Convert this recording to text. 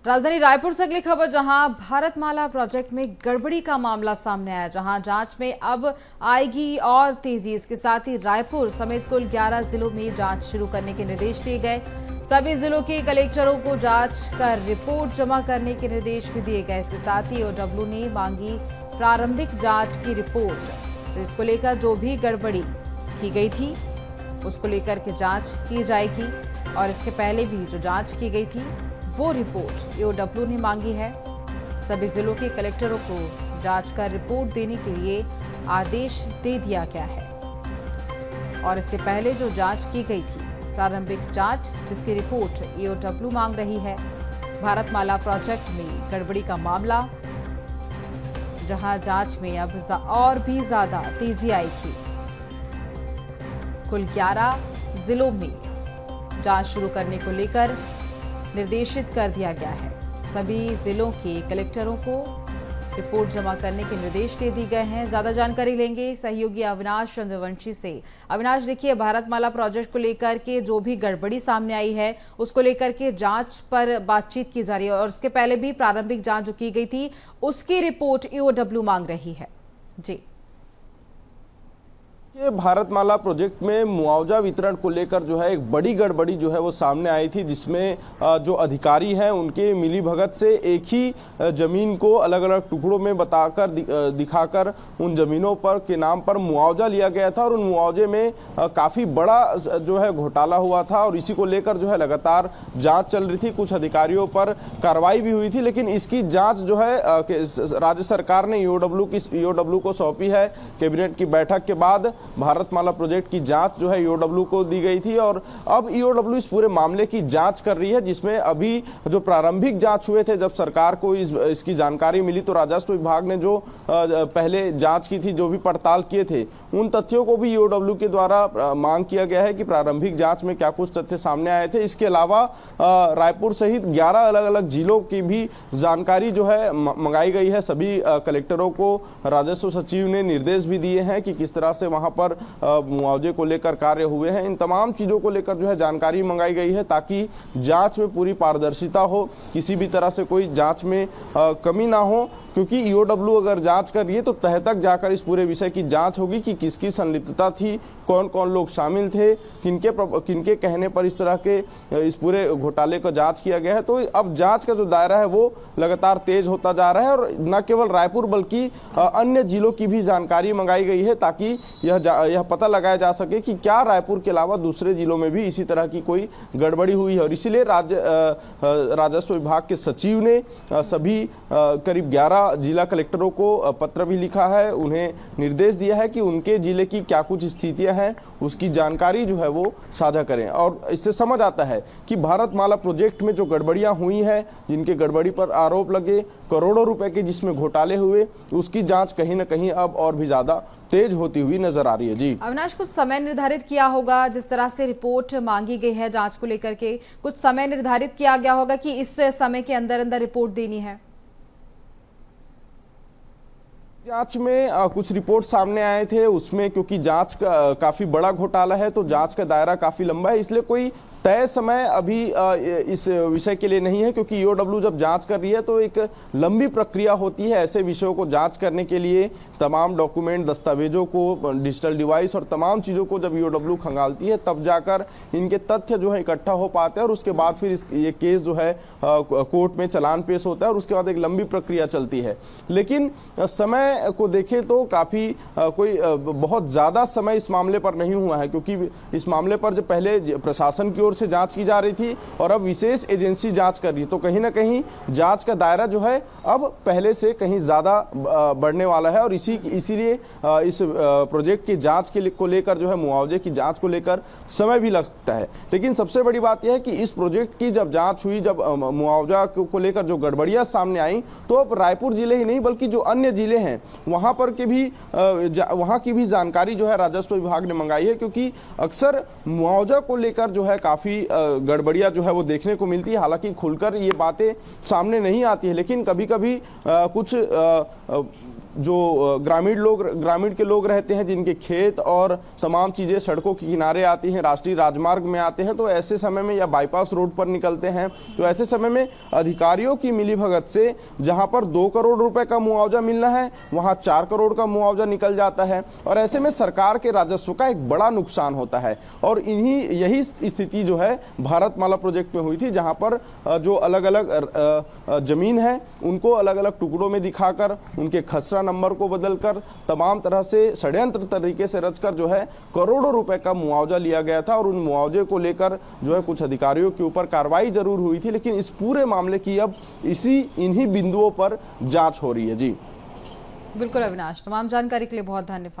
राजधानी रायपुर से अगली खबर, जहां भारतमाला प्रोजेक्ट में गड़बड़ी का मामला सामने आया, जहां जांच में अब आएगी और तेजी। इसके साथ ही रायपुर समेत कुल 11 जिलों में जांच शुरू करने के निर्देश दिए गए। सभी जिलों के कलेक्टरों को जांच कर रिपोर्ट जमा करने के निर्देश भी दिए गए। इसके साथ ही ईओडब्ल्यू ने मांगी प्रारंभिक जांच की रिपोर्ट। तो इसको लेकर जो भी गड़बड़ी की गई थी उसको लेकर के जांच की जाएगी और इसके पहले भी जो जांच की गई थी वो रिपोर्ट ईओडब्ल्यू ने मांगी है। सभी जिलों के कलेक्टरों को जांच कर रिपोर्ट देने के लिए आदेश दे दिया गया है और इसके पहले जो जांच की गई थी प्रारंभिक जांच, जिसकी रिपोर्ट ईओडब्ल्यू मांग रही है। भारतमाला प्रोजेक्ट में गड़बड़ी का मामला, जहां जांच में अब और भी ज्यादा तेजी आएगी। कुल 11 जिलों में जांच शुरू करने को लेकर निर्देशित कर दिया गया है। सभी जिलों के कलेक्टरों को रिपोर्ट जमा करने के निर्देश दे दिए गए हैं। ज्यादा जानकारी लेंगे सहयोगी अविनाश चंद्रवंशी से। अविनाश, देखिए, भारतमाला प्रोजेक्ट को लेकर के जो भी गड़बड़ी सामने आई है उसको लेकर के जांच पर बातचीत की जा रही है और उसके पहले भी प्रारंभिक जांच जो की गई थी उसकी रिपोर्ट ईओडब्ल्यू मांग रही है। जी, ये भारतमाला प्रोजेक्ट में मुआवजा वितरण को लेकर जो है एक बड़ी गड़बड़ी जो है वो सामने आई थी, जिसमें जो अधिकारी हैं उनके मिलीभगत से एक ही जमीन को अलग अलग टुकड़ों में बताकर दिखाकर उन जमीनों पर के नाम पर मुआवजा लिया गया था और उन मुआवजे में काफ़ी बड़ा जो है घोटाला हुआ था और इसी को लेकर जो है लगातार जांच चल रही थी। कुछ अधिकारियों पर कार्रवाई भी हुई थी, लेकिन इसकी जाँच जो है राज्य सरकार ने ईओडब्ल्यू को सौंपी है। कैबिनेट की बैठक के बाद भारतमाला प्रोजेक्ट की जांच जो है ईओडब्ल्यू को दी गई थी और अब ईओडब्ल्यू इस पूरे मामले की जांच कर रही है, जिसमें अभी जो प्रारंभिक जांच हुए थे, जब सरकार को इसकी जानकारी मिली तो राजस्व विभाग ने जो पहले जांच की थी, जो भी पड़ताल किए थे, उन तथ्यों को भी ईओडब्ल्यू के द्वारा मांग किया गया है कि प्रारंभिक जांच में क्या कुछ तथ्य सामने आए थे। इसके अलावा रायपुर सहित 11 अलग अलग जिलों की भी जानकारी जो है मंगाई गई है। सभी कलेक्टरों को राजस्व सचिव ने निर्देश भी दिए हैं कि किस तरह से वहां पर मुआवजे को लेकर कार्य हुए हैं। इन तमाम चीजों को लेकर जो है जानकारी मंगाई गई है ताकि जांच में पूरी पारदर्शिता हो, किसी भी तरह से कोई जांच में कमी ना हो, क्योंकि ईओडब्ल्यू अगर जांच कर रही है तो तह तक जाकर इस पूरे विषय की जांच होगी कि किसकी संलिप्तता थी, कौन कौन लोग शामिल थे, किनके कहने पर इस तरह के इस पूरे घोटाले को जांच किया गया है। तो अब जांच का जो दायरा है वो लगातार तेज होता जा रहा है और न केवल रायपुर बल्कि अन्य जिलों की भी जानकारी मंगाई गई है ताकि यह पता लगाया जा सके कि क्या रायपुर के अलावा दूसरे जिलों में भी इसी तरह की कोई गड़बड़ी हुई है। और इसीलिए राजस्व विभाग के सचिव ने सभी करीब 11 जिला कलेक्टरों को पत्र भी लिखा है, उन्हें निर्देश दिया है कि उनके जिले की क्या कुछ स्थितियां हैं उसकी जानकारी जो है वो साझा करें। और इससे समझ आता है कि भारतमाला प्रोजेक्ट में जो गड़बड़ियां हुई हैं, जिनके गड़बड़ी पर आरोप लगे, करोड़ों रुपए के जिसमें घोटाले हुए, उसकी जांच कहीं ना कहीं अब और भी ज्यादा तेज होती हुई नजर आ रही है। जी अविनाश, कुछ समय निर्धारित किया होगा, जिस तरह से रिपोर्ट मांगी गई है जांच को लेकर के, कुछ समय निर्धारित किया गया होगा कि इस समय के अंदर अंदर रिपोर्ट देनी है? जांच में कुछ रिपोर्ट सामने आए थे, उसमें क्योंकि जांच काफी बड़ा घोटाला है तो जांच का दायरा काफी लंबा है, इसलिए कोई तय समय अभी इस विषय के लिए नहीं है। क्योंकि ईओडब्ल्यू जब जांच कर रही है तो एक लंबी प्रक्रिया होती है। ऐसे विषयों को जांच करने के लिए तमाम डॉक्यूमेंट, दस्तावेजों को, डिजिटल डिवाइस और तमाम चीज़ों को जब ईओडब्ल्यू खंगालती है तब जाकर इनके तथ्य जो है इकट्ठा हो पाते हैं और उसके बाद फिर ये केस जो है कोर्ट में चालान पेश होता है और उसके बाद एक लंबी प्रक्रिया चलती है। लेकिन समय को देखें तो काफ़ी कोई बहुत ज़्यादा समय इस मामले पर नहीं हुआ है, क्योंकि इस मामले पर जो पहले प्रशासन की ओर से जांच की जा रही थी और अब विशेष एजेंसी जांच कर रही है, तो कहीं ना कहीं जांच का दायरा जो है अब पहले से कहीं ज्यादा बढ़ने वाला है। और इसीलिए इस प्रोजेक्ट की जांच को लेकर जो है मुआवजे की जांच को लेकर समय भी लग सकता है। लेकिन सबसे बड़ी बात यह है कि इस प्रोजेक्ट की जब जांच हुई, जब मुआवजा को लेकर जो गड़बड़ियां सामने आई, तो अब रायपुर जिले ही नहीं बल्कि जो अन्य जिले हैं वहां की भी जानकारी जो है राजस्व विभाग ने मंगाई है, क्योंकि अक्सर मुआवजा को लेकर जो है काफी गड़बड़ियां जो है वो देखने को मिलती है। हालांकि खुलकर ये बातें सामने नहीं आती है, लेकिन कभी कभी कुछ जो ग्रामीण के लोग रहते हैं, जिनके खेत और तमाम चीज़ें सड़कों के किनारे आती हैं, राष्ट्रीय राजमार्ग में आते हैं, तो ऐसे समय में या बाईपास रोड पर निकलते हैं, तो ऐसे समय में अधिकारियों की मिलीभगत से जहां पर 2 करोड़ रुपए का मुआवजा मिलना है वहां 4 करोड़ का मुआवजा निकल जाता है और ऐसे में सरकार के राजस्व का एक बड़ा नुकसान होता है। और यही स्थिति जो है भारतमाला प्रोजेक्ट में हुई थी, जहां पर जो अलग अलग जमीन है उनको अलग अलग टुकड़ों में दिखाकर, उनके खसरा नंबर को बदलकर, तमाम तरह से षड्यंत्र तरीके से रचकर जो है करोड़ों रुपए का मुआवजा लिया गया था। और उन मुआवजे को लेकर जो है कुछ अधिकारियों के ऊपर कार्रवाई जरूर हुई थी, लेकिन इस पूरे मामले की अब इन्हीं बिंदुओं पर जांच हो रही है। जी बिल्कुल अविनाश, तमाम जानकारी के लिए बहुत धन्यवाद।